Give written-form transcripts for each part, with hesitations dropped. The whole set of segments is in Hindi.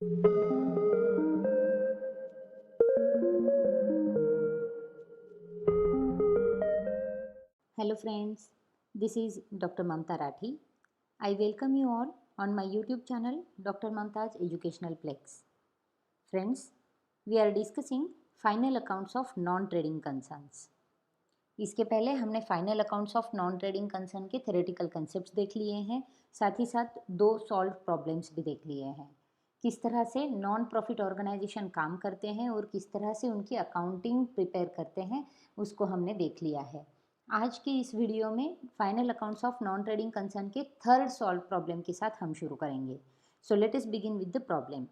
Hello friends, this is Dr. Mamta Rathi. I welcome you all on my YouTube channel Dr. Mamta's Educational Plex. Friends, we are discussing final accounts of non-trading concerns. इसके पहले हमने final accounts of non trading concern के थ्योरेटिकल कंसेप्ट्स देख लिए हैं, साथ ही साथ 2 सॉल्व प्रॉब्लम्स भी देख लिए हैं। किस तरह से नॉन प्रॉफिट ऑर्गेनाइजेशन काम करते हैं और किस तरह से उनकी अकाउंटिंग प्रिपेयर करते हैं उसको हमने देख लिया है। आज की इस वीडियो में final accounts of non trading concern के थर्ड सॉल्व प्रॉब्लम के साथ हम शुरू करेंगे। So let us begin with the problem.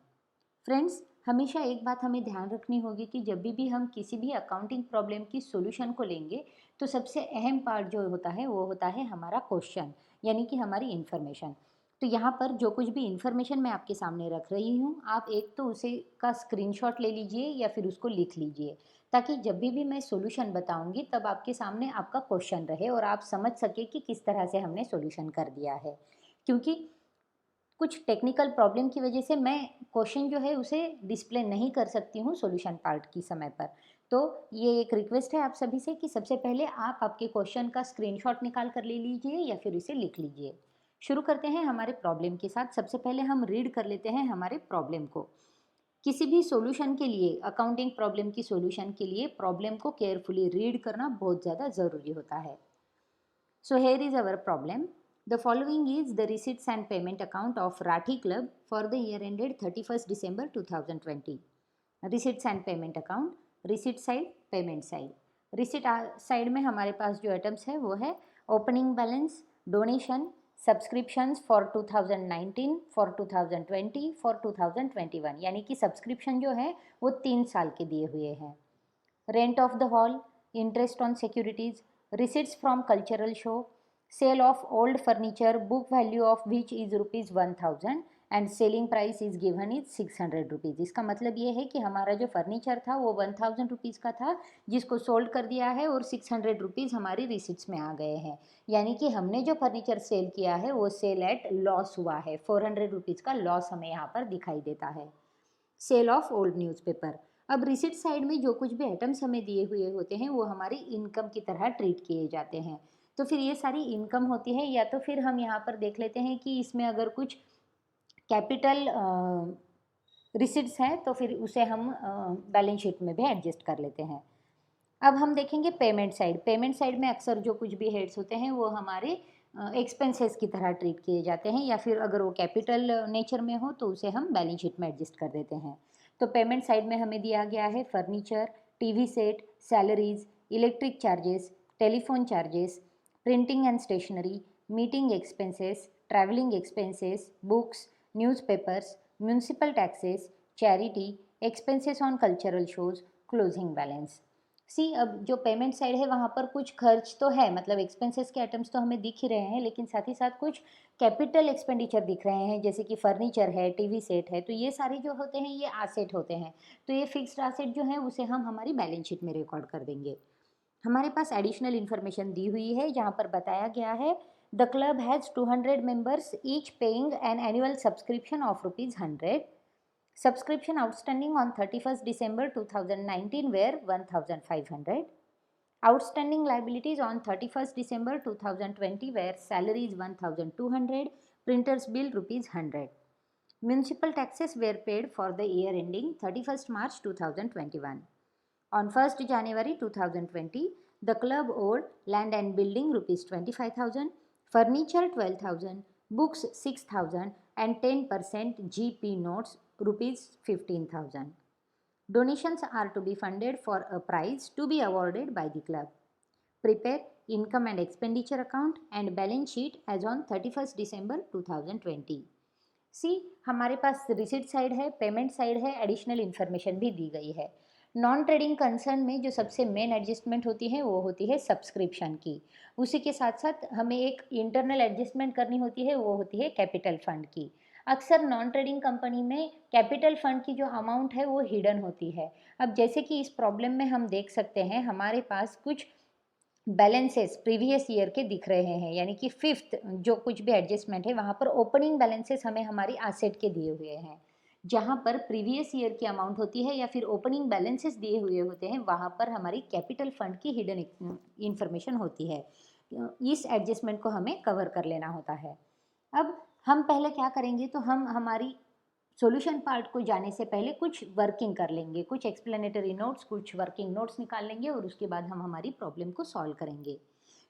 Friends, हमेशा एक बात हमें ध्यान रखनी होगी कि जब भी हम किसी भी अकाउंटिंग प्रॉब्लम की सॉल्यूशन को लेंगे तो सबसे अहम पार्ट जो होता है वो होता है हमारा क्वेश्चन, यानी कि हमारी इन्फॉर्मेशन। तो यहाँ पर जो कुछ भी इन्फॉर्मेशन मैं आपके सामने रख रही हूँ, आप एक तो उसे का स्क्रीनशॉट ले लीजिए या फिर उसको लिख लीजिए, ताकि जब भी मैं सॉल्यूशन बताऊँगी तब आपके सामने आपका क्वेश्चन रहे और आप समझ सके कि किस तरह से हमने सॉल्यूशन कर दिया है। क्योंकि कुछ टेक्निकल प्रॉब्लम की वजह से मैं क्वेश्चन जो है उसे डिस्प्ले नहीं कर सकती हूँ सॉल्यूशन पार्ट की समय पर। तो ये एक रिक्वेस्ट है आप सभी से कि सबसे पहले आप आपके क्वेश्चन का स्क्रीनशॉट निकाल कर ले लीजिए या फिर इसे लिख लीजिए। शुरू करते हैं हमारे प्रॉब्लम के साथ। सबसे पहले हम रीड कर लेते हैं हमारे प्रॉब्लम को। किसी भी सॉल्यूशन के लिए, अकाउंटिंग प्रॉब्लम की सॉल्यूशन के लिए प्रॉब्लम को केयरफुली रीड करना बहुत ज़्यादा ज़रूरी होता है। So here is our problem. The following is the receipts and payment account of Rathi Club for the year ended 31st December 2020. Receipts and payment account, receipt side, payment side. Receipt side में हमारे पास जो items है वो है opening balance, donation, subscriptions for 2019, for 2020, for 2021, यानी कि subscription जो है वो 3 साल के दिए हुए हैं। Rent of the hall, interest on securities, receipts from cultural show, sale of old furniture, book value of which is rupees 1000 and selling price is given is 600 rupees. इसका मतलब ये है कि हमारा जो फर्नीचर था वो 1000 रुपीज़ का था, जिसको सोल्ड कर दिया है और 600 रुपीज़ हमारी रिसिट्स में आ गए हैं। यानी कि हमने जो फर्नीचर सेल किया है वो सेल एट लॉस हुआ है। 400 रुपीज़ का लॉस हमें यहाँ पर दिखाई देता है। Sale of old newspaper. अब रिसिट साइड में जो कुछ भी आइटम्स हमें दिए हुए होते हैं वो हमारी इनकम की तरह ट्रीट किए जाते हैं। तो फिर ये सारी इनकम होती है, या तो फिर हम यहाँ पर देख लेते हैं कि इसमें अगर कुछ कैपिटल रिसिट्स हैं तो फिर उसे हम बैलेंस शीट में भी एडजस्ट कर लेते हैं। अब हम देखेंगे पेमेंट साइड। पेमेंट साइड में अक्सर जो कुछ भी हेड्स होते हैं वो हमारे एक्सपेंसेस की तरह ट्रीट किए जाते हैं, या फिर अगर वो कैपिटल नेचर में हो तो उसे हम बैलेंस शीट में एडजस्ट कर देते हैं। तो पेमेंट साइड में हमें दिया गया है furniture, TV set, salaries, electric charges, telephone charges, printing and stationery, meeting expenses, travelling expenses, books, newspapers, municipal taxes, charity, expenses on cultural shows, closing balance. See, अब जो पेमेंट साइड है वहाँ पर कुछ खर्च तो है, मतलब एक्सपेंसेस के आइटम्स तो हमें दिख ही रहे हैं, लेकिन साथ ही साथ कुछ कैपिटल एक्सपेंडिचर दिख रहे हैं, जैसे कि फर्नीचर है, टीवी सेट है। तो ये सारे जो होते हैं ये आसेट होते हैं। तो ये फिक्स्ड आसेट जो है उसे हम हमारी बैलेंस शीट में रिकॉर्ड कर देंगे। हमारे पास एडिशनल इन्फॉर्मेशन दी हुई है जहाँ पर बताया गया है the club has 200 members each paying an annual subscription of ₹100। Subscription outstanding on 31st December 2019 were 1,500. Outstanding liabilities on 31st December 2020 were salaries 1,200, printers bill rupees 100. Municipal taxes were paid for the year ending 31st March 2021. On 1st January 2020, the club owed land and building rupees 25,000, furniture 12,000, books 6,000 and 10% GP notes rupees 15,000. Donations are to be funded for a prize to be awarded by the club. Prepare income and expenditure account and balance sheet as on 31st December 2020. सी, हमारे पास रिसिट साइड है, पेमेंट साइड है, एडिशनल इन्फॉर्मेशन भी दी गई है। नॉन ट्रेडिंग कंसर्न में जो सबसे मेन एडजस्टमेंट होती है वो होती है सब्सक्रिप्शन की। उसी के साथ साथ हमें एक इंटरनल एडजस्टमेंट करनी होती है, वो होती है कैपिटल फंड की। अक्सर नॉन ट्रेडिंग कंपनी में कैपिटल फंड की जो अमाउंट है वो हिडन होती है। अब जैसे कि इस प्रॉब्लम में हम देख सकते हैं हमारे पास कुछ बैलेंसेस प्रीवियस ईयर के दिख रहे हैं, यानी कि फिफ्थ जो कुछ भी एडजस्टमेंट है वहाँ पर ओपनिंग बैलेंसेस हमें हमारी एसेट के दिए हुए हैं, जहाँ पर प्रीवियस ईयर की अमाउंट होती है या फिर ओपनिंग बैलेंसेस दिए हुए होते हैं, वहाँ पर हमारी कैपिटल फंड की हिडन इंफॉर्मेशन होती है। इस एडजस्टमेंट को हमें कवर कर लेना होता है। अब हम पहले क्या करेंगे, तो हम हमारी सॉल्यूशन पार्ट को जाने से पहले कुछ वर्किंग कर लेंगे, कुछ एक्सप्लेनेटरी नोट्स, कुछ वर्किंग नोट्स निकाल लेंगे और उसके बाद हम हमारी प्रॉब्लम को सॉल्व करेंगे।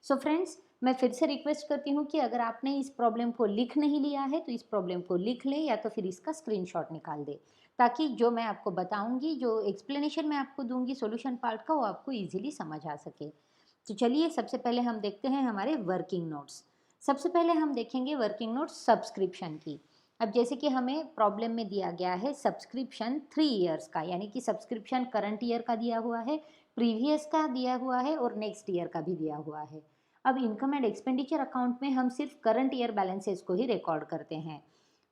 सो फ्रेंड्स, मैं फिर से रिक्वेस्ट करती हूँ कि अगर आपने इस प्रॉब्लम को लिख नहीं लिया है तो इस प्रॉब्लम को लिख लें या तो फिर इसका स्क्रीनशॉट निकाल दें, ताकि जो मैं आपको बताऊंगी, जो एक्सप्लेनेशन मैं आपको दूंगी सॉल्यूशन पार्ट का, वो आपको ईजिली समझ आ सके। तो चलिए सबसे पहले हम देखते हैं हमारे वर्किंग नोट्स। सबसे पहले हम देखेंगे वर्किंग नोट्स सब्सक्रिप्शन की। अब जैसे कि हमें प्रॉब्लम में दिया गया है सब्सक्रिप्शन 3 ईयर्स का, यानी कि सब्सक्रिप्शन करंट ईयर का दिया हुआ है, प्रीवियस का दिया हुआ है और नेक्स्ट ईयर का भी दिया हुआ है। अब इनकम एंड एक्सपेंडिचर अकाउंट में हम सिर्फ करंट ईयर बैलेंसेस को ही रिकॉर्ड करते हैं,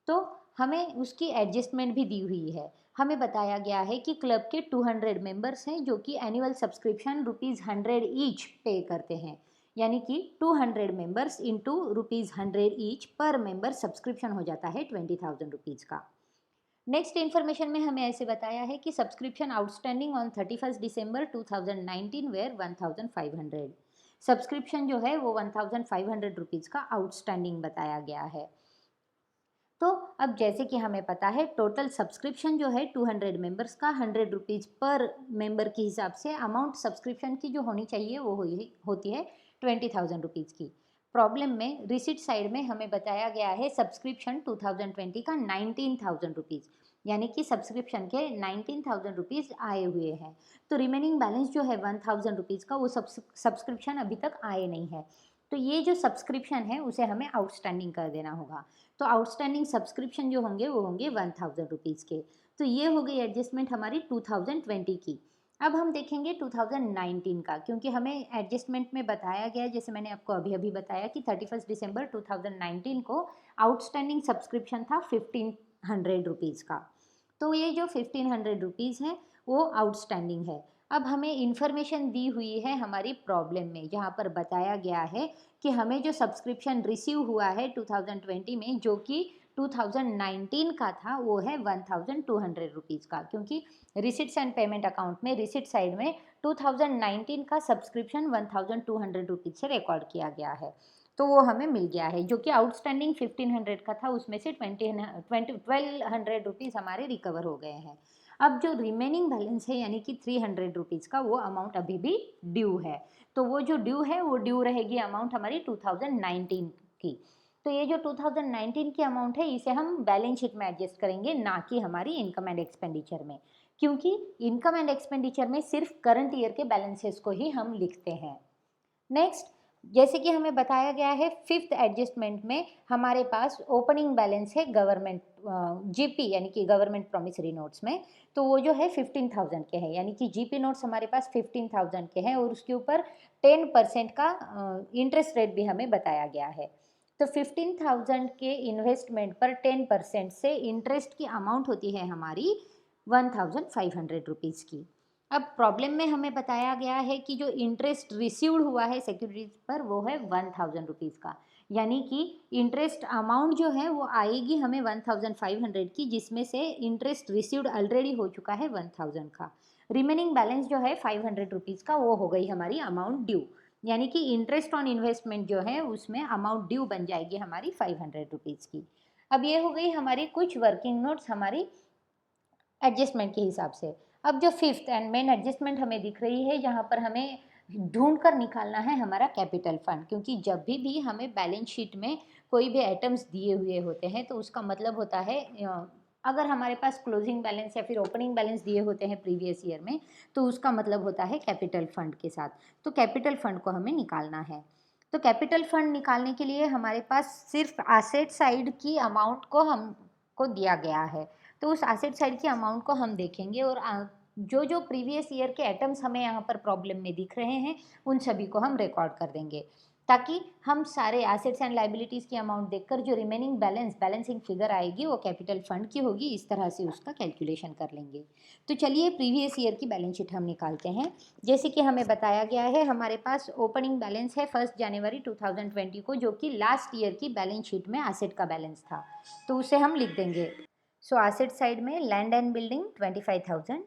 तो हमें उसकी एडजस्टमेंट भी दी हुई है। हमें बताया गया है कि क्लब के 200 मेंबर्स हैं जो कि एनुअल सब्सक्रिप्शन ₹100 ईच पे करते हैं, यानी कि 200 मेंबर्स इंटू ₹100 ईच पर मेंबर सब्सक्रिप्शन हो जाता है ₹20,000 का। नेक्स्ट इन्फॉर्मेशन में हमें ऐसे बताया है कि सब्सक्रिप्शन आउटस्टैंडिंग ऑन 31 दिसंबर 2019 वेयर 1500। सब्सक्रिप्शन जो है वो ₹1500 का आउटस्टैंडिंग बताया गया है। तो अब जैसे कि हमें पता है टोटल सब्सक्रिप्शन जो है 200 मेंबर्स का ₹100 पर मेंबर के हिसाब से अमाउंट सब्सक्रिप्शन की जो होनी चाहिए वो होती है ₹20,000 की। प्रॉब्लम में रिसिट साइड में हमें बताया गया है सब्सक्रिप्शन 2020 का ₹19,000, यानी कि सब्सक्रिप्शन के ₹19,000 आए हुए हैं। तो रिमेनिंग बैलेंस जो है ₹1,000 का, वो सब्सक्रिप्शन अभी तक आए नहीं है। तो ये जो सब्सक्रिप्शन है उसे हमें आउटस्टैंडिंग कर देना होगा। तो आउटस्टैंडिंग सब्सक्रिप्शन जो होंगे वो होंगे ₹1,000 के। तो ये हो गई एडजस्टमेंट हमारी 2020 की। अब हम देखेंगे 2019 का, क्योंकि हमें एडजस्टमेंट में बताया गया, जैसे मैंने आपको अभी अभी बताया कि 31 दिसंबर 2019 को आउटस्टैंडिंग सब्सक्रिप्शन था ₹1,500 का। तो ये जो ₹1,500 है वो आउटस्टैंडिंग है। अब हमें इन्फॉर्मेशन दी हुई है हमारी प्रॉब्लम में, जहाँ पर बताया गया है कि हमें जो सब्सक्रिप्शन रिसीव हुआ है 2020 में, जो कि 2019 का था, वो है ₹1,200 का, क्योंकि रिसिट्स एंड पेमेंट अकाउंट में रिसिट साइड में 2019 का सब्सक्रिप्शन ₹1,200 से रिकॉर्ड किया गया है। तो वो हमें मिल गया है, जो कि आउटस्टैंडिंग 1500 का था, उसमें से 1200 हमारे रिकवर हो गए हैं। अब जो रिमेनिंग बैलेंस है यानी कि ₹300 का, वो अमाउंट अभी भी ड्यू है। तो वो जो ड्यू है वो ड्यू रहेगी अमाउंट हमारी 2019 की। तो ये जो 2019 की अमाउंट है इसे हम बैलेंस शीट में एडजस्ट करेंगे, ना कि हमारी इनकम एंड एक्सपेंडिचर में, क्योंकि इनकम एंड एक्सपेंडिचर में सिर्फ करंट ईयर के बैलेंसेस को ही हम लिखते हैं। नेक्स्ट, जैसे कि हमें बताया गया है फिफ्थ एडजस्टमेंट में हमारे पास ओपनिंग बैलेंस है गवर्नमेंट जीपी, यानी कि गवर्नमेंट प्रॉमिसरी नोट्स में। तो वो जो है 15,000 के हैं, यानी कि जीपी नोट्स हमारे पास 15,000 के हैं और उसके ऊपर 10% का इंटरेस्ट रेट भी हमें बताया गया है। तो 15,000 के इन्वेस्टमेंट पर 10% से इंटरेस्ट की अमाउंट होती है हमारी ₹1,500 की। अब प्रॉब्लम में हमें बताया गया है कि जो इंटरेस्ट रिसीव्ड हुआ है सिक्योरिटीज पर वो है ₹1,000 का, यानी कि इंटरेस्ट अमाउंट जो है वो आएगी हमें 1,500 की, जिसमें से इंटरेस्ट रिसीव्ड ऑलरेडी हो चुका है 1,000 का। रिमेनिंग बैलेंस जो है ₹500 का, वो हो गई हमारी अमाउंट ड्यू, यानी कि इंटरेस्ट ऑन इन्वेस्टमेंट जो है उसमें अमाउंट ड्यू बन जाएगी हमारी ₹500 की। अब ये हो गई हमारी कुछ वर्किंग नोट्स हमारी एडजस्टमेंट के हिसाब से। अब जो फिफ्थ एंड मेन एडजस्टमेंट हमें दिख रही है, जहाँ पर हमें ढूंढ कर निकालना है हमारा कैपिटल फंड, क्योंकि जब भी हमें बैलेंस शीट में कोई भी आइटम्स दिए हुए होते हैं तो उसका मतलब होता है अगर हमारे पास क्लोजिंग बैलेंस या फिर ओपनिंग बैलेंस दिए होते हैं प्रीवियस ईयर में, तो उसका मतलब होता है कैपिटल फंड के साथ। तो कैपिटल फंड को हमें निकालना है। तो कैपिटल फंड निकालने के लिए हमारे पास सिर्फ एसेट साइड की अमाउंट को हमको दिया गया है। तो उस एसेट साइड की अमाउंट को हम देखेंगे और जो जो प्रीवियस ईयर के आइटम्स हमें यहाँ पर प्रॉब्लम में दिख रहे हैं उन सभी को हम रिकॉर्ड कर देंगे, ताकि हम सारे एसेट्स एंड लाइबिलिटीज़ की अमाउंट देखकर जो रिमेनिंग बैलेंसिंग फिगर आएगी वो कैपिटल फंड की होगी, इस तरह से उसका कैलकुलेशन कर लेंगे। तो चलिए प्रीवियस ईयर की बैलेंस शीट हम निकालते हैं। जैसे कि हमें बताया गया है हमारे पास ओपनिंग बैलेंस है 1 जनवरी 2020 को, जो कि लास्ट ईयर की बैलेंस शीट में एसेट का बैलेंस था, तो उसे हम लिख देंगे। सो एसेट साइड में land and building 25,000,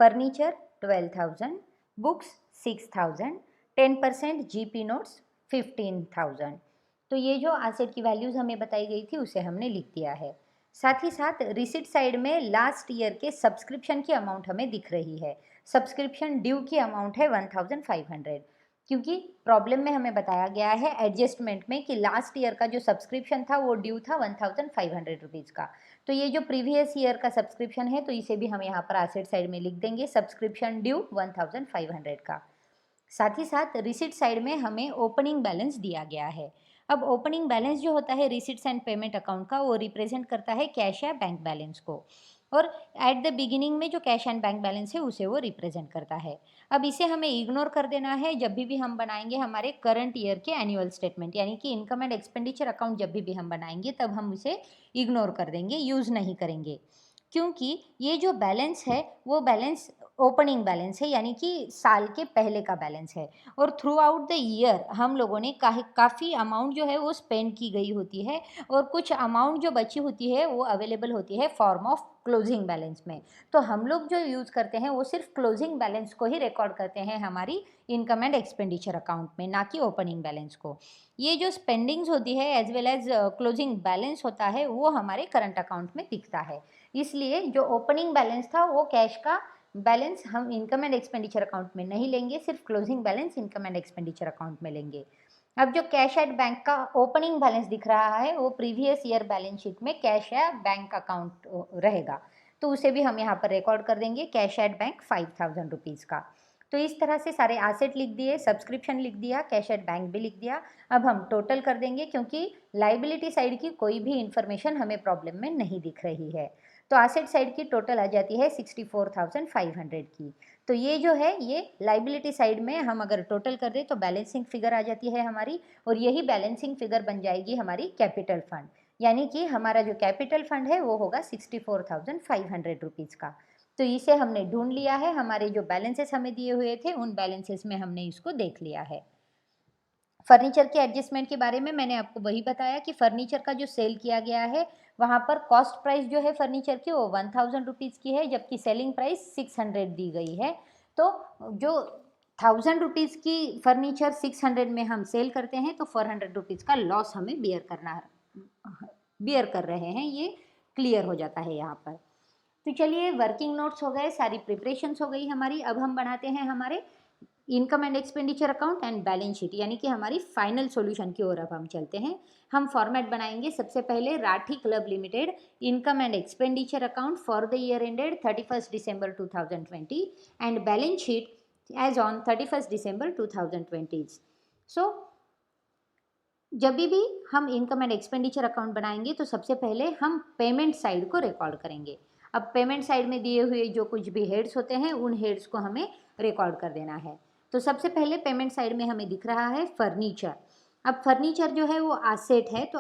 furniture 12,000, books 6,000, 10% GP notes 15,000। तो ये जो एसेट की वैल्यूज़ हमें बताई गई थी उसे हमने लिख दिया है। साथ ही साथ रिसिट साइड में लास्ट ईयर के सब्सक्रिप्शन की अमाउंट हमें दिख रही है। सब्सक्रिप्शन ड्यू की अमाउंट है 1,500, क्योंकि प्रॉब्लम में हमें बताया गया है एडजस्टमेंट में कि लास्ट ईयर का जो सब्सक्रिप्शन था वो ड्यू था 1,500 रुपीज़ का। तो ये जो प्रीवियस ईयर का सब्सक्रिप्शन है तो इसे भी हम यहाँ पर एसेट साइड में लिख देंगे, सब्सक्रिप्शन ड्यू 1,500 का। साथ ही साथ रिसिट साइड में हमें ओपनिंग बैलेंस दिया गया है। अब ओपनिंग बैलेंस जो होता है रिसिट्स एंड पेमेंट अकाउंट का, वो रिप्रेजेंट करता है कैश या बैंक बैलेंस को, और एट द बिगिनिंग में जो कैश एंड बैंक बैलेंस है उसे वो रिप्रेजेंट करता है। अब इसे हमें इग्नोर कर देना है जब भी हम बनाएंगे हमारे करंट ईयर के एनुअल स्टेटमेंट, यानी कि इनकम एंड एक्सपेंडिचर अकाउंट जब भी हम बनाएंगे तब हम इसे इग्नोर कर देंगे, यूज़ नहीं करेंगे, क्योंकि ये जो बैलेंस है वो बैलेंस ओपनिंग बैलेंस है, यानी कि साल के पहले का बैलेंस है। और थ्रू आउट द ईयर हम लोगों ने काफ़ी अमाउंट जो है वो स्पेंड की गई होती है, और कुछ अमाउंट जो बची होती है वो अवेलेबल होती है फॉर्म ऑफ क्लोजिंग बैलेंस में। तो हम लोग जो यूज़ करते हैं वो सिर्फ क्लोजिंग बैलेंस को ही रिकॉर्ड करते हैं हमारी इनकम एंड एक्सपेंडिचर अकाउंट में, ना कि ओपनिंग बैलेंस को। ये जो स्पेंडिंग्स होती है as well as closing balance होता है वो हमारे करंट अकाउंट में दिखता है। इसलिए जो ओपनिंग बैलेंस था वो कैश का बैलेंस हम इनकम एंड एक्सपेंडिचर अकाउंट में नहीं लेंगे, सिर्फ closing balance income and expenditure account में लेंगे। अब जो कैश एट बैंक का ओपनिंग बैलेंस दिख रहा है वो प्रीवियस ईयर बैलेंस शीट में कैश या बैंक अकाउंट रहेगा, तो उसे भी हम यहाँ पर रिकॉर्ड कर देंगे, कैश एट बैंक 5,000 रुपीज़ का। तो इस तरह से सारे एसेट लिख दिए, सब्सक्रिप्शन लिख दिया, कैश एट बैंक भी लिख दिया। अब हम टोटल कर देंगे क्योंकि लाइबिलिटी साइड की कोई भी इंफॉर्मेशन हमें प्रॉब्लम में नहीं दिख रही है। तो एसेट साइड की टोटल आ जाती है 64,500 की। तो ये जो है ये लाइबिलिटी साइड में हम अगर टोटल कर दें तो बैलेंसिंग फिगर आ जाती है हमारी, और यही बैलेंसिंग फिगर बन जाएगी हमारी कैपिटल फंड, यानी कि हमारा जो कैपिटल फंड है वो होगा 64,500 रुपीज़ का। तो इसे हमने ढूंढ लिया है, हमारे जो बैलेंसेस हमें दिए हुए थे उन बैलेंसेस में हमने इसको देख लिया है। फर्नीचर के एडजस्टमेंट के बारे में मैंने आपको वही बताया कि फर्नीचर का जो सेल किया गया है वहाँ पर कॉस्ट प्राइस जो है फर्नीचर की वो 1,000 रुपीज़ की है, जबकि सेलिंग प्राइस 600 दी गई है। तो जो 1,000 रुपीज़ की फर्नीचर 600 में हम सेल करते हैं तो 400 रुपीज़ का लॉस हमें बियर कर रहे हैं, ये क्लियर हो जाता है यहाँ पर। तो चलिए वर्किंग नोट्स हो गए, सारी प्रिपरेशंस हो गई हमारी। अब हम बनाते हैं हमारे income and expenditure account and balance sheet, यानी कि हमारी फाइनल सॉल्यूशन की ओर अब हम चलते हैं। हम फॉर्मेट बनाएंगे सबसे पहले Rathi club limited income and expenditure account for the year ended 31 दिसंबर 2020 and balance sheet as on 31 दिसंबर 2020। सो जब भी हम इनकम एंड एक्सपेंडिचर अकाउंट बनाएंगे तो सबसे पहले हम पेमेंट साइड को रिकॉर्ड करेंगे। अब पेमेंट साइड में दिए हुए जो कुछ भी हेड्स होते हैं उन हेड्स को हमें रिकॉर्ड कर देना है। तो सबसे पहले पेमेंट साइड में हमें दिख रहा है फर्नीचर। अब फर्नीचर जो है वो एसेट है, तो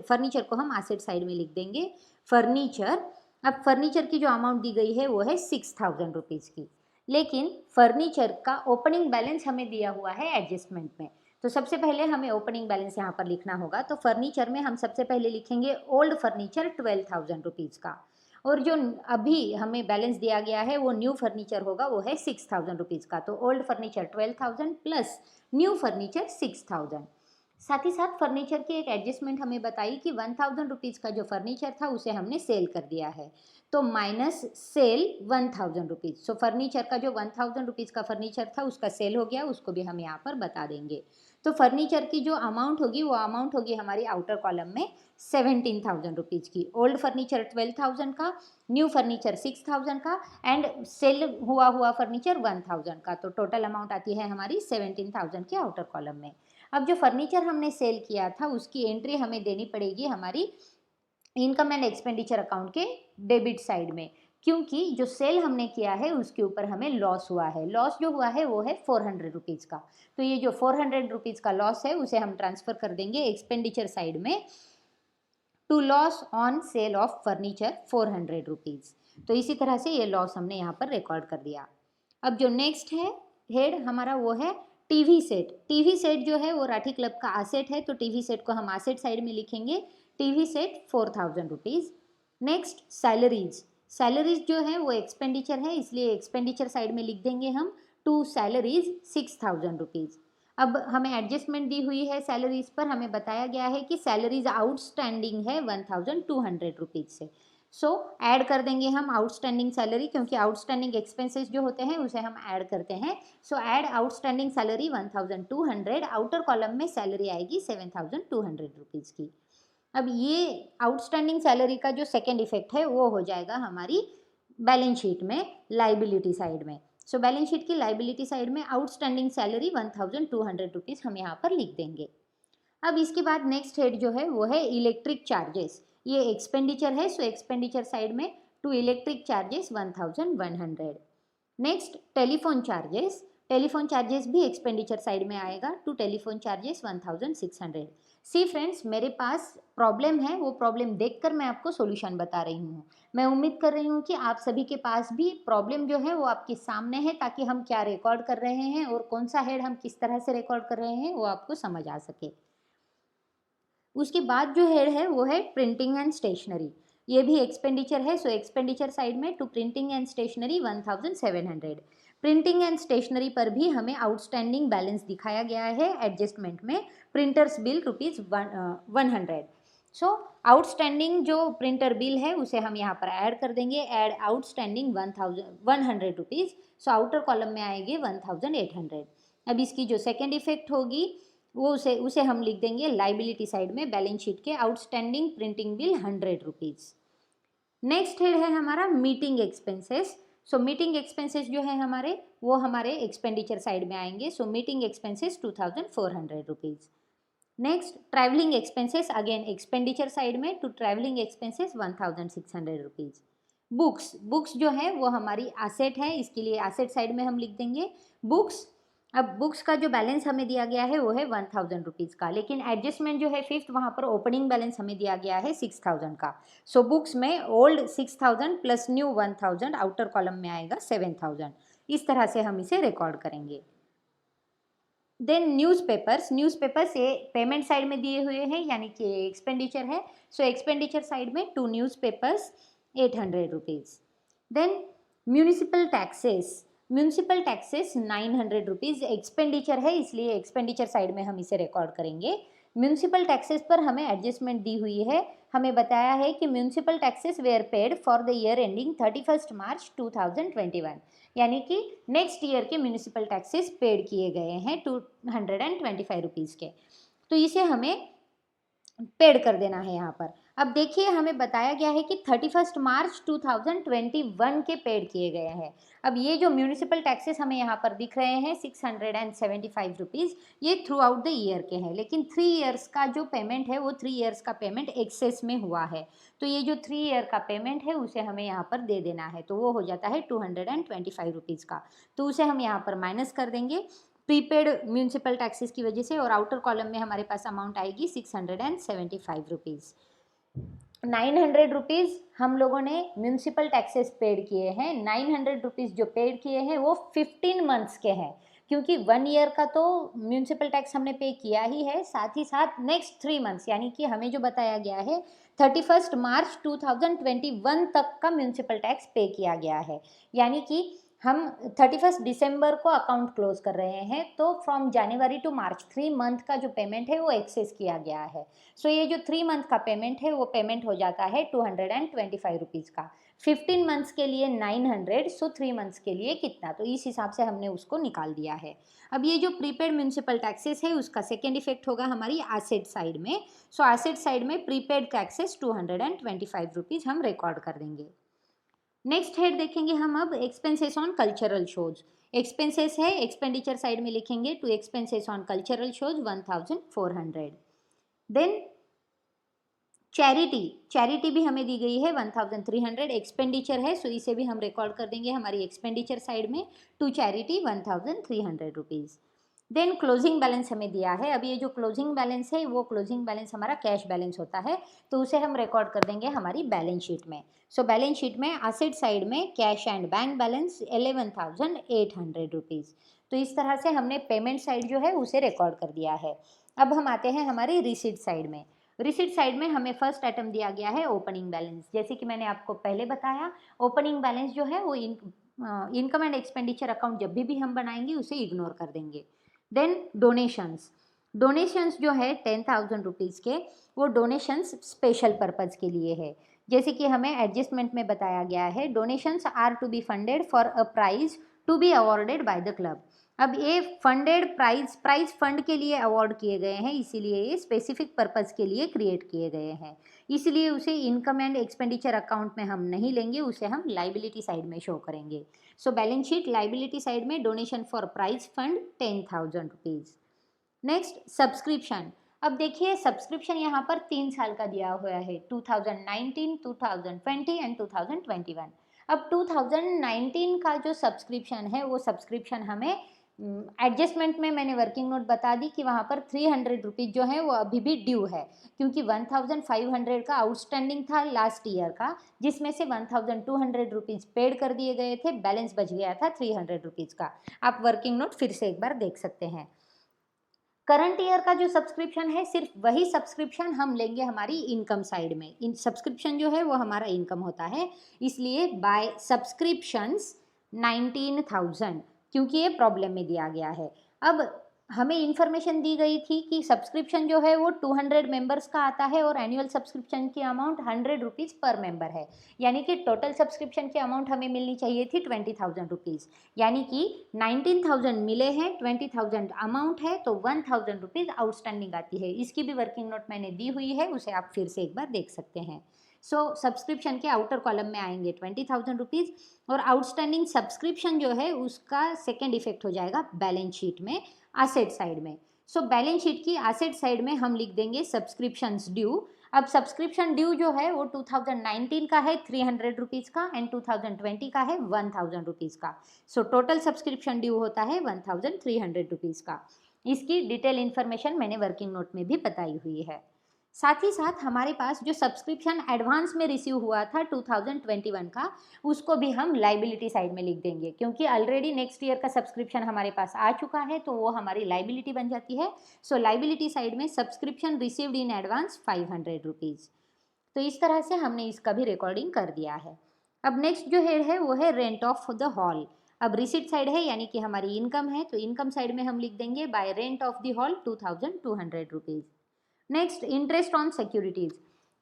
फर्नीचर को हम एसेट साइड में लिख देंगे फर्नीचर। अब फर्नीचर की जो अमाउंट दी गई है वो है 6,000 रुपीज़ की, लेकिन फर्नीचर का ओपनिंग बैलेंस हमें दिया हुआ है एडजस्टमेंट में। तो सबसे पहले हमें ओपनिंग बैलेंस यहाँ पर लिखना होगा। तो फर्नीचर में हम सबसे पहले लिखेंगे ओल्ड फर्नीचर 12,000 रुपीज़ का, और जो अभी हमें बैलेंस दिया गया है वो न्यू फर्नीचर होगा, वो है 6,000 रुपीज़ का। तो old furniture 12,000 plus new furniture 6,000। साथ ही साथ फर्नीचर की एक एडजस्टमेंट हमें बताई कि 1,000 रुपीज़ का जो फर्नीचर था उसे हमने सेल कर दिया है, तो माइनस सेल 1,000 रुपीज़। सो फर्नीचर का जो 1,000 रुपीज़ का फर्नीचर था उसका सेल हो गया, उसको भी हम यहाँ पर बता देंगे। तो फर्नीचर की जो अमाउंट होगी वो अमाउंट होगी हमारी आउटर कॉलम में 17,000 रुपीज़ की। ओल्ड फर्नीचर 12,000 का, न्यू फर्नीचर 6,000 का एंड सेल हुआ फर्नीचर 1,000 का। तो टोटल अमाउंट आती है हमारी 17,000 के आउटर कॉलम में। अब जो फर्नीचर हमने सेल किया था उसकी एंट्री हमें देनी पड़ेगी हमारी इनकम एंड एक्सपेंडिचर अकाउंट के डेबिट साइड में, क्योंकि जो सेल हमने किया है उसके ऊपर हमें लॉस हुआ है। लॉस जो हुआ है वो है 400 रुपीज़ का। तो ये जो 400 रुपीज़ का लॉस है उसे हम ट्रांसफ़र कर देंगे एक्सपेंडिचर साइड में, to loss on sale of furniture 400 rupees. तो इसी तरह से ये लॉस हमने यहाँ पर रिकॉर्ड कर दिया। अब जो नेक्स्ट है हेड हमारा वो है टीवी सेट। टीवी सेट जो है वो राठी क्लब का एसेट है, तो टीवी सेट को हम एसेट साइड में लिखेंगे TV set 4,000 rupees. Next salaries, salaries जो है वो एक्सपेंडिचर है, इसलिए एक्सपेंडिचर साइड में लिख देंगे हम टू सैलरीज 6000 रुपीज़। अब हमें एडजस्टमेंट दी हुई है सैलरीज पर, हमें बताया गया है कि सैलरीज आउटस्टैंडिंग है 1200 रुपीज़ से। सो ऐड कर देंगे हम आउटस्टैंडिंग सैलरी, क्योंकि आउटस्टैंडिंग एक्सपेंसेस जो होते हैं उसे हम ऐड करते हैं। सो add outstanding salary 1200, outer column में सैलरी आएगी 7200 रुपीज़ की। अब ये आउटस्टैंडिंग सैलरी का जो सेकेंड इफेक्ट है वो हो जाएगा हमारी बैलेंस शीट में लाइबिलिटी साइड में। सो बैलेंस शीट की लाइबिलिटी साइड में आउटस्टैंडिंग सैलरी 1200 रुपीज़ हम यहाँ पर लिख देंगे। अब इसके बाद नेक्स्ट हेड जो है वो है इलेक्ट्रिक चार्जेस, ये एक्सपेंडिचर है, सो एक्सपेंडिचर साइड में to electric charges 1100। Next telephone charges, telephone charges भी एक्सपेंडिचर साइड में आएगा, to telephone charges 1600। See friends, मेरे पास प्रॉब्लम है, वो प्रॉब्लम देखकर मैं आपको सॉल्यूशन बता रही हूँ। मैं उम्मीद कर रही हूँ कि आप सभी के पास भी प्रॉब्लम जो है वो आपके सामने है, ताकि हम क्या रिकॉर्ड कर रहे हैं और कौन सा हेड हम किस तरह से रिकॉर्ड कर रहे हैं वो आपको समझ आ सके। उसके बाद जो हेड है वो है प्रिंटिंग एंड स्टेशनरी, ये भी एक्सपेंडिचर है, सो एक्सपेंडिचर साइड में to printing and stationery 1700। Printing and stationery पर भी हमें आउटस्टैंडिंग बैलेंस दिखाया गया है एडजस्टमेंट में, प्रिंटर्स बिल ₹100। सो आउटस्टैंडिंग जो प्रिंटर बिल है उसे हम यहाँ पर ऐड कर देंगे, add outstanding 100 rupees. So outer column में आएगी 1800। अब इसकी जो सेकेंड इफेक्ट होगी वो उसे हम लिख देंगे लाइबिलिटी साइड में, बैलेंस शीट के outstanding printing bill 100 rupees. Next head है हमारा meeting expenses. So meeting expenses जो है हमारे वो हमारे एक्सपेंडिचर साइड में आएंगे। So meeting expenses 2400 rupees. Next travelling expenses, again expenditure side में to travelling expenses 1600 rupees. Books, books जो है वो हमारी एसेट है, इसके लिए एसेट साइड में हम लिख देंगे बुक्स। अब बुक्स का जो बैलेंस हमें दिया गया है वो है 1000 रुपीज़ का, लेकिन एडजस्टमेंट जो है फिफ्थ, वहाँ पर ओपनिंग बैलेंस हमें दिया गया है 6000 का। सो बुक्स में old 6000 plus new 1000, outer column में आएगा 7000। इस तरह से हम इसे रिकॉर्ड करेंगे। देन न्यूज़पेपर्स, न्यूज़पेपर्स ये पेमेंट साइड में दिए हुए हैं, यानी कि एक्सपेंडिचर है। सो एक्सपेंडिचर साइड में to newspapers 800 rupees. Then municipal taxes, municipal taxes 900 rupees expenditure है, इसलिए एक्सपेंडिचर साइड में हम इसे रिकॉर्ड करेंगे। म्यूनिसिपल टैक्सेस पर हमें एडजस्टमेंट दी हुई है, हमें बताया है कि municipal taxes were paid for the year ending 31 March 2021, यानी कि नेक्स्ट ईयर के म्यूनिसिपल टैक्सेस पेड किए गए हैं 225 रुपीज़ के, तो इसे हमें पेड कर देना है यहाँ पर। अब देखिए हमें बताया गया है कि 31 मार्च 2021 के पेड किए गए हैं। अब ये जो म्यूनिसिपल टैक्सेस हमें यहाँ पर दिख रहे हैं 675 रुपीज़, ये थ्रू आउट द ईयर के हैं, लेकिन 3 ईयर्स का जो पेमेंट है वो 3 ईयर्स का पेमेंट एक्सेस में हुआ है, तो ये जो 3 ईयर का पेमेंट है उसे हमें यहाँ पर दे देना है, तो वो हो जाता है 225 रुपीज़ का, तो उसे हम यहाँ पर माइनस कर देंगे प्रीपेड म्यूनिसिपल टैक्सेस की वजह से, और आउटर कॉलम में हमारे पास अमाउंट आएगी 675 रुपीज़। 900 रुपीज़ हम लोगों ने म्यूनिसिपल टैक्सेस पेड किए हैं, 900 रुपीज़ जो पेड किए हैं वो 15 मंथ्स के हैं, क्योंकि 1 ईयर का तो म्यूनिसिपल टैक्स हमने पे किया ही है, साथ ही साथ नेक्स्ट 3 मंथ्स, यानी कि हमें जो बताया गया है 31 मार्च 2021 तक का म्यूनिसिपल टैक्स पे किया गया है, यानी कि हम 31 दिसंबर को अकाउंट क्लोज कर रहे हैं, तो from January to March 3 month का जो पेमेंट है वो एक्सेस किया गया है। सो ये जो 3 मंथ का पेमेंट है वो पेमेंट हो जाता है 225 रुपीज़ का, 15 मंथ्स के लिए 900, सो 3 मंथ्स के लिए कितना, तो इस हिसाब से हमने उसको निकाल दिया है। अब ये जो प्रीपेड म्यूनिसिपल टैक्सेस है उसका सेकेंड इफेक्ट होगा हमारी एसेट साइड में। सो एसेट साइड में प्रीपेड टैक्सेस 225 रुपीज़ हम रिकॉर्ड कर देंगे। नेक्स्ट हेड देखेंगे हम अब expenses on cultural shows, expenses है एक्सपेंडिचर साइड में लिखेंगे to expenses on cultural shows 1400। Then charity, charity भी हमें दी गई है 1300, एक्सपेंडिचर है, सो इसे भी हम रिकॉर्ड कर देंगे हमारी एक्सपेंडिचर साइड में to charity 1300 rupees. Then closing balance हमें दिया है, अब ये जो क्लोजिंग बैलेंस है वो क्लोजिंग बैलेंस हमारा कैश बैलेंस होता है, तो उसे हम रिकॉर्ड कर देंगे हमारी बैलेंस शीट में। सो बैलेंस शीट में एसेट साइड में cash and bank balance 11,800 rupees, तो इस तरह से हमने पेमेंट साइड जो है उसे रिकॉर्ड कर दिया है। अब हम आते हैं हमारी रिसीट साइड में। रिसिट साइड में हमें फर्स्ट आइटम दिया गया है ओपनिंग बैलेंस। जैसे कि मैंने आपको पहले बताया, ओपनिंग बैलेंस जो है वो इनकम एंड एक्सपेंडिचर अकाउंट जब भी हम बनाएंगे उसे इग्नोर कर देंगे। देन डोनेशंस, डोनेशंस जो है 10,000 रुपीज़ के, वो डोनेशंस स्पेशल पर्पज़ के लिए है। जैसे कि हमें एडजस्टमेंट में बताया गया है, donations are to be funded for a prize to be awarded by the club. अब ये फंडेड प्राइज फंड के लिए अवॉर्ड किए गए हैं, इसीलिए ये स्पेसिफिक पर्पज़ के लिए क्रिएट किए गए हैं, इसलिए उसे इनकम एंड एक्सपेंडिचर अकाउंट में हम नहीं लेंगे, उसे हम लाइबिलिटी साइड में शो करेंगे। So balance sheet liability side में donation for prize fund 10,000 rupees. Next subscription. अब देखिए सब्सक्रिप्शन यहाँ पर 3 साल का दिया हुआ है, 2019, 2020 एंड 2021। अब 2019 का जो सब्सक्रिप्शन है वो सब्सक्रिप्शन हमें एडजस्टमेंट में मैंने वर्किंग नोट बता दी कि वहाँ पर 300 रुपीज़ जो है वो अभी भी ड्यू है, क्योंकि 1,500 का आउटस्टैंडिंग था लास्ट ईयर का, जिसमें से 1,200 रुपीज़ पेड कर दिए गए थे, बैलेंस बच गया था 300 रुपीज़ का। आप वर्किंग नोट फिर से एक बार देख सकते हैं। करंट ईयर का जो सब्सक्रिप्शन है सिर्फ वही सब्सक्रिप्शन हम लेंगे हमारी इनकम साइड में। इन सब्सक्रिप्शन जो है वो हमारा इनकम होता है, इसलिए बाय सब्सक्रिप्शंस 19,000, क्योंकि ये प्रॉब्लम में दिया गया है। अब हमें इन्फॉर्मेशन दी गई थी कि सब्सक्रिप्शन जो है वो 200 मेंबर्स का आता है और एनुअल सब्सक्रिप्शन की अमाउंट 100 रुपीज़ पर मेंबर है, यानी कि टोटल सब्सक्रिप्शन की अमाउंट हमें मिलनी चाहिए थी 20,000 रुपीज़, यानी कि 19,000 मिले हैं, 20,000 अमाउंट है, तो 1,000 रुपीज़ आउटस्टैंडिंग आती है। इसकी भी वर्किंग नोट मैंने दी हुई है, उसे आप फिर से एक बार देख सकते हैं। सो सब्सक्रिप्शन के आउटर कॉलम में आएंगे 20,000 रुपीज़, और आउटस्टैंडिंग सब्सक्रिप्शन जो है उसका सेकेंड इफेक्ट हो जाएगा बैलेंस शीट में, एसेट साइड में। सो बैलेंस शीट की एसेट साइड में हम लिख देंगे सब्सक्रिप्शंस ड्यू। अब सब्सक्रिप्शन ड्यू जो है वो 2019 का है 300 रुपीज़ का एंड 2020 का है 1,000 रुपीज़ का। सो टोटल सब्सक्रिप्शन ड्यू होता है 1,300 रुपीज़ का। इसकी डिटेल इन्फॉर्मेशन मैंने वर्किंग नोट में भी बताई हुई है। साथ ही साथ हमारे पास जो सब्सक्रिप्शन एडवांस में रिसीव हुआ था 2021 का, उसको भी हम लाइबिलिटी साइड में लिख देंगे, क्योंकि ऑलरेडी नेक्स्ट ईयर का सब्सक्रिप्शन हमारे पास आ चुका है, तो वो हमारी लाइबिलिटी बन जाती है। सो लाइबिलिटी साइड में subscription received in advance 500 rupees. तो इस तरह से हमने इसका भी रिकॉर्डिंग कर दिया है। अब नेक्स्ट जो हेड है वो है रेंट ऑफ द हॉल। अब रिसिट साइड है, यानी कि हमारी इनकम है, तो इनकम साइड में हम लिख देंगे bye rent of the hall 2,200 rupees. Next interest on securities.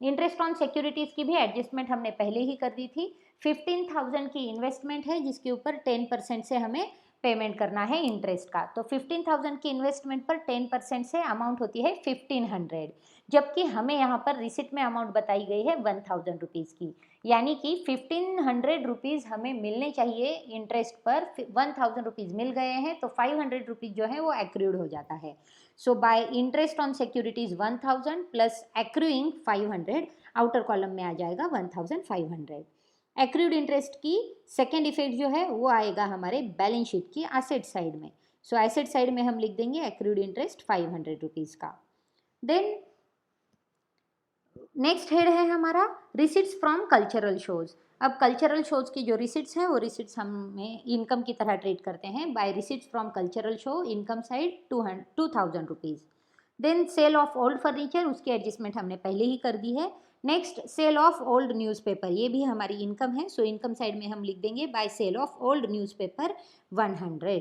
Interest on securities की भी एडजस्टमेंट हमने पहले ही कर दी थी। 15,000 की इन्वेस्टमेंट है जिसके ऊपर 10% से हमें पेमेंट करना है इंटरेस्ट का, तो 15,000 की इन्वेस्टमेंट पर 10% से अमाउंट होती है 1,500, जबकि हमें यहाँ पर रिसिट में अमाउंट बताई गई है 1,000 रुपीज़ की, यानी कि 1,500 रुपीज़ हमें मिलने चाहिए इंटरेस्ट पर, 1,000 रुपीज़ मिल गए हैं, तो 500 रुपीज़ जो है वो एक्रूड हो जाता है। So by interest on securities 1,000 plus accruing 500, outer column में आ जाएगा 1,500। एक्रूड इंटरेस्ट की सेकेंड इफेक्ट जो है वो आएगा हमारे बैलेंस शीट की एसेट साइड में। सो एसेट साइड में हम लिख देंगे एक्रूड इंटरेस्ट 500 रुपीज़ का। देन नेक्स्ट हेड है हमारा रिसिट्स फ्रॉम कल्चरल शोज़। अब कल्चरल शोज़ की जो रिसिट्स हैं वो रिसिट्स हमें इनकम की तरह ट्रीट करते हैं। By receipts from cultural show income side 2,000 rupees. Then sale of old furniture, उसकी एडजस्टमेंट हमने पहले ही कर दी है। Next sale of old newspaper, ये भी हमारी इनकम है, सो इनकम साइड में हम लिख देंगे by sale of old newspaper 100।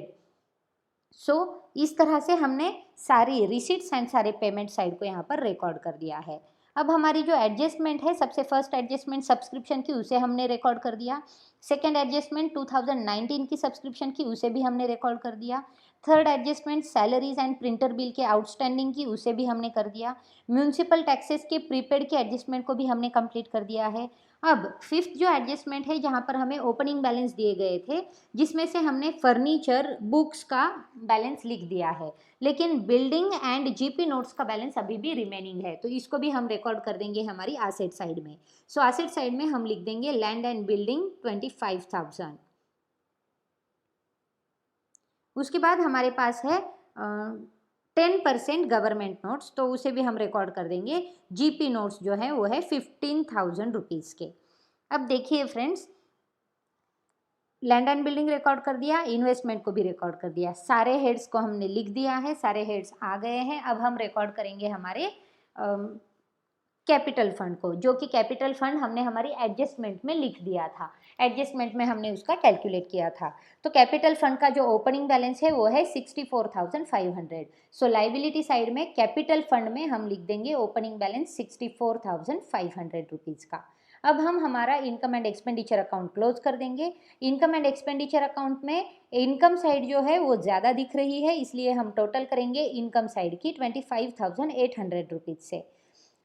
So इस तरह से हमने सारी रिसिट्स एंड सारे पेमेंट साइड को यहाँ पर रिकॉर्ड कर दिया है। अब हमारी जो एडजस्टमेंट है, सबसे फर्स्ट एडजस्टमेंट सब्सक्रिप्शन की, उसे हमने रिकॉर्ड कर दिया। सेकंड एडजस्टमेंट 2019 की सब्सक्रिप्शन की, उसे भी हमने रिकॉर्ड कर दिया। Third adjustment salaries and printer bill के आउटस्टैंडिंग की, उसे भी हमने कर दिया। म्यूनसिपल टैक्सेस के प्रीपेड के एडजस्टमेंट को भी हमने कंप्लीट कर दिया है। अब फिफ्थ जो एडजस्टमेंट है, जहाँ पर हमें ओपनिंग बैलेंस दिए गए थे, जिसमें से हमने फर्नीचर बुक्स का बैलेंस लिख दिया है, लेकिन बिल्डिंग एंड जीपी नोट्स का बैलेंस अभी भी रिमेनिंग है, तो इसको भी हम रिकॉर्ड कर देंगे हमारी एसेट साइड में। सो एसेट साइड में हम लिख देंगे लैंड एंड बिल्डिंग 25,000। उसके बाद हमारे पास है 10% गवर्नमेंट नोट्स, तो उसे भी हम रिकॉर्ड कर देंगे। जीपी नोट्स जो है वो है 15,000 रुपीज़ के। अब देखिए friends, land and building record कर दिया, इन्वेस्टमेंट को भी रिकॉर्ड कर दिया, सारे हेड्स को हमने लिख दिया है, सारे हेड्स आ गए हैं। अब हम रिकॉर्ड करेंगे हमारे कैपिटल फंड को, जो कि कैपिटल फंड हमने हमारी एडजस्टमेंट में लिख दिया था, एडजस्टमेंट में हमने उसका कैलकुलेट किया था। तो कैपिटल फंड का जो ओपनिंग बैलेंस है वो है 64,500। सो लाइबिलिटी साइड में कैपिटल फंड में हम लिख देंगे ओपनिंग बैलेंस 64,500 रुपीज़ का। अब हम हमारा income and expenditure account close कर देंगे। इनकम एंड एक्सपेंडिचर अकाउंट में इनकम साइड जो है वो ज़्यादा दिख रही है, इसलिए हम टोटल करेंगे इनकम साइड की 25,800 रुपीज़ से।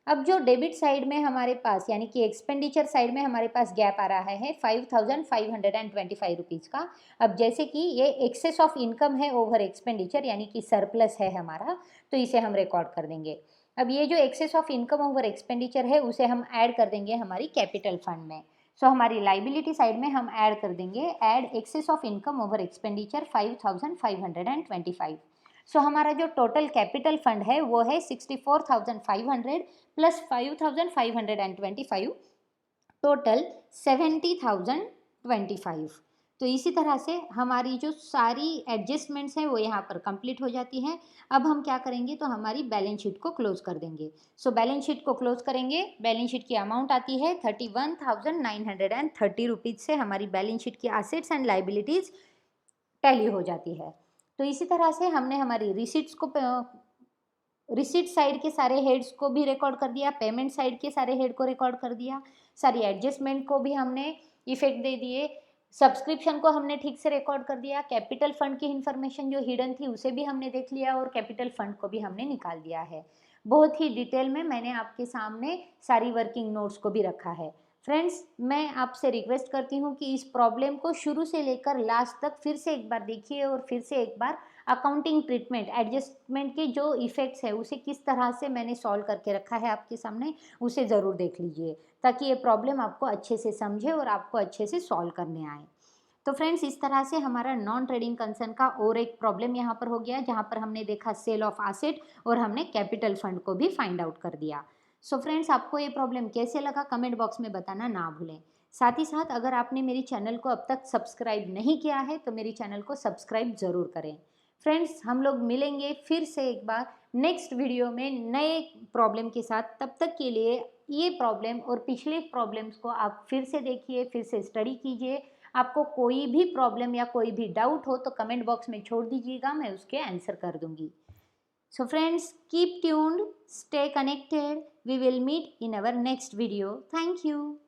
अब जो डेबिट साइड में हमारे पास यानी कि एक्सपेंडिचर साइड में हमारे पास गैप आ रहा है 5,525 रुपीज़ का। अब जैसे कि ये एक्सेस ऑफ इनकम है ओवर एक्सपेंडिचर यानी कि सरप्लस है हमारा, तो इसे हम रिकॉर्ड कर देंगे। अब ये जो excess of income over expenditure है उसे हम ऐड कर देंगे हमारी कैपिटल फंड में। सो हमारी लाइबिलिटी साइड में हम ऐड कर देंगे add excess of income over expenditure 5,525। So हमारा जो टोटल कैपिटल फंड है वो है 64,500 प्लस 5,525, टोटल 70,025। तो इसी तरह से हमारी जो सारी एडजस्टमेंट्स हैं वो यहाँ पर कंप्लीट हो जाती हैं। अब हम क्या करेंगे, तो हमारी बैलेंस शीट को क्लोज कर देंगे। सो बैलेंस शीट को क्लोज करेंगे। बैलेंस शीट की अमाउंट आती है 31,930 रुपीज़ से हमारी बैलेंस शीट की एसेट्स एंड लाइबिलिटीज़ टैली हो जाती है। तो इसी तरह से हमने हमारी रिसीट्स को रिसीट साइड के सारे हेड्स को भी रिकॉर्ड कर दिया, पेमेंट साइड के सारे हेड को रिकॉर्ड कर दिया, सारी एडजस्टमेंट को भी हमने इफेक्ट दे दिए, सब्सक्रिप्शन को हमने ठीक से रिकॉर्ड कर दिया, कैपिटल फंड की इन्फॉर्मेशन जो हिडन थी उसे भी हमने देख लिया और कैपिटल फंड को भी हमने निकाल दिया है। बहुत ही डिटेल में मैंने आपके सामने सारी वर्किंग नोट्स को भी रखा है। फ्रेंड्स, मैं आपसे रिक्वेस्ट करती हूँ कि इस प्रॉब्लम को शुरू से लेकर लास्ट तक फिर से एक बार देखिए और फिर से एक बार अकाउंटिंग ट्रीटमेंट एडजस्टमेंट के जो इफ़ेक्ट्स है उसे किस तरह से मैंने सॉल्व करके रखा है आपके सामने, उसे ज़रूर देख लीजिए ताकि ये प्रॉब्लम आपको अच्छे से समझे और आपको अच्छे से सॉल्व करने आए। तो फ्रेंड्स, इस तरह से हमारा नॉन ट्रेडिंग कंसर्न का और एक प्रॉब्लम यहाँ पर हो गया जहाँ पर हमने देखा सेल ऑफ एसेट और हमने कैपिटल फंड को भी फाइंड आउट कर दिया। सो फ्रेंड्स, आपको ये प्रॉब्लम कैसे लगा कमेंट बॉक्स में बताना ना भूलें। साथ ही साथ अगर आपने मेरी चैनल को अब तक सब्सक्राइब नहीं किया है तो मेरी चैनल को सब्सक्राइब ज़रूर करें। फ्रेंड्स, हम लोग मिलेंगे फिर से एक बार नेक्स्ट वीडियो में नए प्रॉब्लम के साथ। तब तक के लिए ये प्रॉब्लम और पिछले प्रॉब्लम्स को आप फिर से देखिए, फिर से स्टडी कीजिए। आपको कोई भी प्रॉब्लम या कोई भी डाउट हो तो कमेंट बॉक्स में छोड़ दीजिएगा, मैं उसके आंसर कर दूंगी। So friends, keep tuned, stay connected, we will meet in our next video. Thank you.